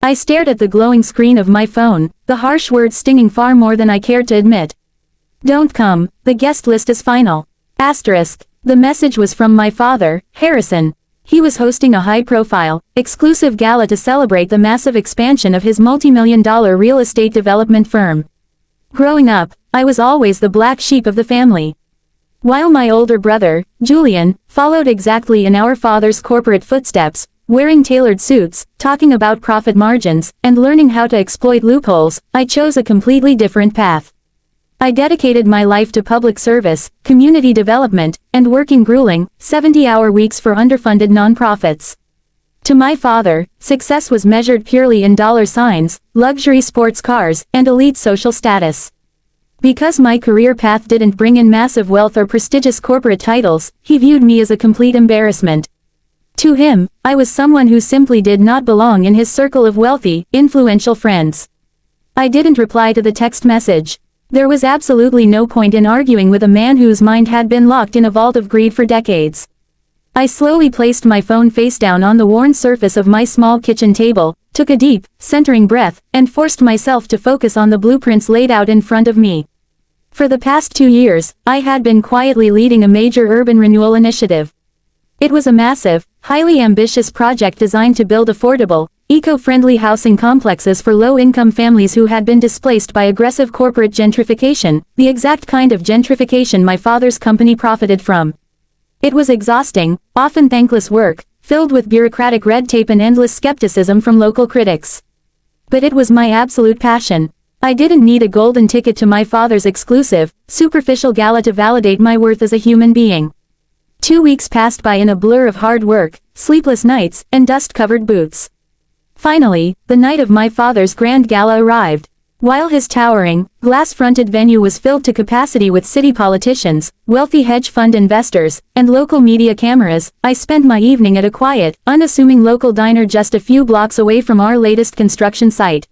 I stared at the glowing screen of my phone, the harsh words stinging far more than I cared to admit. Don't come, the guest list is final. Asterisk. The message was from my father, Harrison. He was hosting a high-profile, exclusive gala to celebrate the massive expansion of his multi-million-dollar real estate development firm. Growing up, I was always the black sheep of the family. While my older brother, Julian, followed exactly in our father's corporate footsteps, wearing tailored suits, talking about profit margins, and learning how to exploit loopholes, I chose a completely different path. I dedicated my life to public service, community development, and working grueling, 70-hour weeks for underfunded nonprofits. To my father, success was measured purely in dollar signs, luxury sports cars, and elite social status. Because my career path didn't bring in massive wealth or prestigious corporate titles, he viewed me as a complete embarrassment. To him, I was someone who simply did not belong in his circle of wealthy, influential friends. I didn't reply to the text message. There was absolutely no point in arguing with a man whose mind had been locked in a vault of greed for decades. I slowly placed my phone face down on the worn surface of my small kitchen table, took a deep, centering breath, and forced myself to focus on the blueprints laid out in front of me. For the past 2 years, I had been quietly leading a major urban renewal initiative. It was a massive, highly ambitious project designed to build affordable, eco-friendly housing complexes for low-income families who had been displaced by aggressive corporate gentrification, the exact kind of gentrification my father's company profited from. It was exhausting, often thankless work, filled with bureaucratic red tape and endless skepticism from local critics. But it was my absolute passion. I didn't need a golden ticket to my father's exclusive, superficial gala to validate my worth as a human being. 2 weeks passed by in a blur of hard work, sleepless nights, and dust-covered boots. Finally, the night of my father's grand gala arrived. While his towering, glass-fronted venue was filled to capacity with city politicians, wealthy hedge fund investors, and local media cameras, I spent my evening at a quiet, unassuming local diner just a few blocks away from our latest construction site.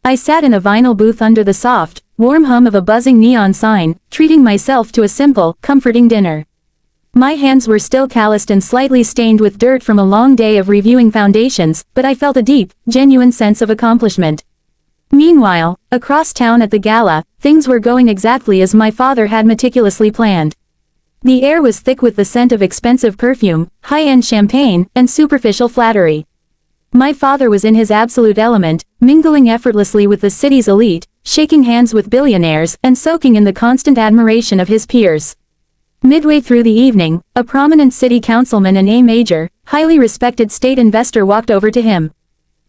I sat in a vinyl booth under the soft, warm hum of a buzzing neon sign, treating myself to a simple, comforting dinner. My hands were still calloused and slightly stained with dirt from a long day of reviewing foundations, but I felt a deep, genuine sense of accomplishment. Meanwhile, across town at the gala, things were going exactly as my father had meticulously planned. The air was thick with the scent of expensive perfume, high-end champagne, and superficial flattery. My father was in his absolute element, mingling effortlessly with the city's elite, shaking hands with billionaires, and soaking in the constant admiration of his peers. Midway through the evening, a prominent city councilman and a major, highly respected state investor walked over to him.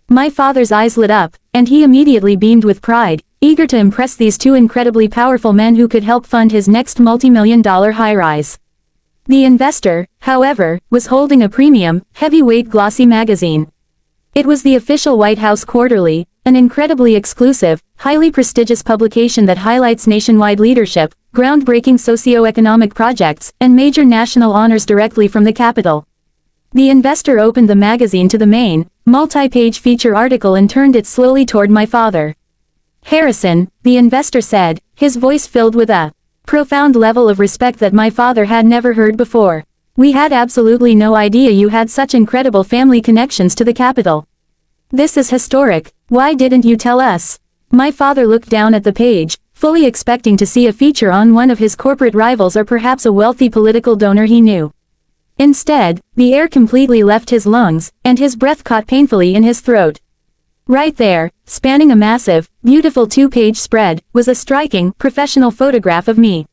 My father's eyes lit up, and he immediately beamed with pride, eager to impress these two incredibly powerful men who could help fund his next multi-million-dollar high-rise. The investor, however, was holding a premium, heavyweight glossy magazine. It was the official White House Quarterly, an incredibly exclusive, highly prestigious publication that highlights nationwide leadership, groundbreaking socio-economic projects, and major national honors directly from the Capitol. The investor opened the magazine to the main, multi-page feature article and turned it slowly toward my father. "Harrison," the investor said, his voice filled with a profound level of respect that my father had never heard before. "We had absolutely no idea you had such incredible family connections to the Capitol. This is historic. Why didn't you tell us?" My father looked down at the page, fully expecting to see a feature on one of his corporate rivals or perhaps a wealthy political donor he knew. Instead, the air completely left his lungs, and his breath caught painfully in his throat. Right there, spanning a massive, beautiful 2-page spread, was a striking, professional photograph of me.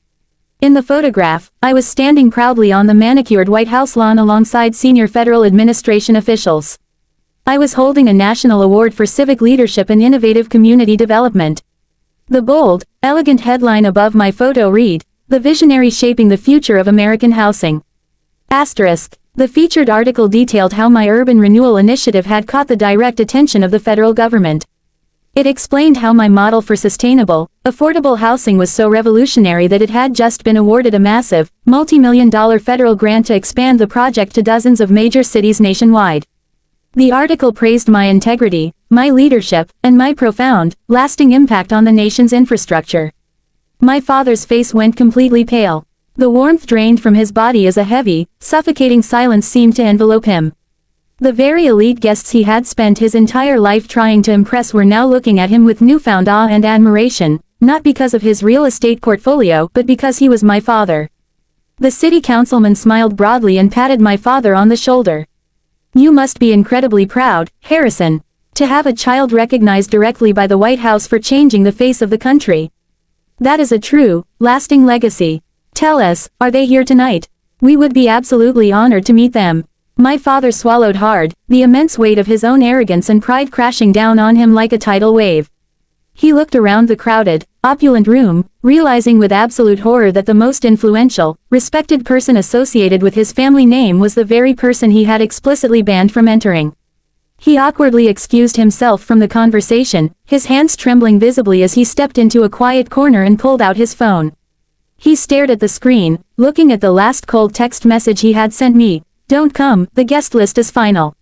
In the photograph, I was standing proudly on the manicured White House lawn alongside senior federal administration officials. I was holding a national award for civic leadership and innovative community development. The bold, elegant headline above my photo read, "The Visionary Shaping the Future of American Housing." Asterisk. The featured article detailed how my urban renewal initiative had caught the direct attention of the federal government. It explained how my model for sustainable, affordable housing was so revolutionary that it had just been awarded a massive, multi-million-dollar federal grant to expand the project to dozens of major cities nationwide. The article praised my integrity, my leadership, and my profound, lasting impact on the nation's infrastructure. My father's face went completely pale. The warmth drained from his body as a heavy, suffocating silence seemed to envelope him. The very elite guests he had spent his entire life trying to impress were now looking at him with newfound awe and admiration, not because of his real estate portfolio but because he was my father. The city councilman smiled broadly and patted my father on the shoulder. "You must be incredibly proud, Harrison, to have a child recognized directly by the White House for changing the face of the country. That is a true, lasting legacy. Tell us, are they here tonight? We would be absolutely honored to meet them." My father swallowed hard, the immense weight of his own arrogance and pride crashing down on him like a tidal wave. He looked around the crowded, opulent room, realizing with absolute horror that the most influential, respected person associated with his family name was the very person he had explicitly banned from entering. He awkwardly excused himself from the conversation, his hands trembling visibly as he stepped into a quiet corner and pulled out his phone. He stared at the screen, looking at the last cold text message he had sent me. "Don't come, the guest list is final."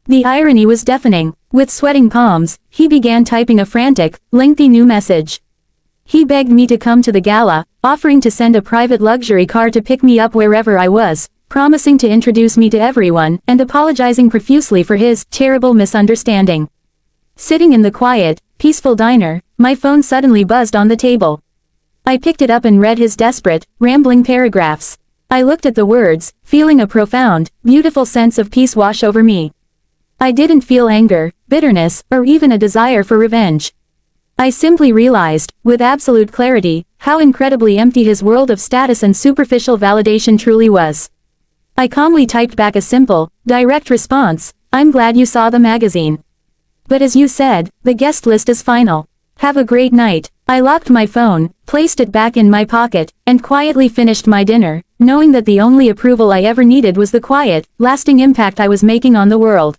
The irony was deafening. With sweating palms, he began typing a frantic, lengthy new message. He begged me to come to the gala, offering to send a private luxury car to pick me up wherever I was, promising to introduce me to everyone, and apologizing profusely for his terrible misunderstanding. Sitting in the quiet, peaceful diner, my phone suddenly buzzed on the table. I picked it up and read his desperate, rambling paragraphs. I looked at the words, feeling a profound, beautiful sense of peace wash over me. I didn't feel anger, bitterness, or even a desire for revenge. I simply realized, with absolute clarity, how incredibly empty his world of status and superficial validation truly was. I calmly typed back a simple, direct response, "I'm glad you saw the magazine. But as you said, the guest list is final. Have a great night." I locked my phone, placed it back in my pocket, and quietly finished my dinner, knowing that the only approval I ever needed was the quiet, lasting impact I was making on the world.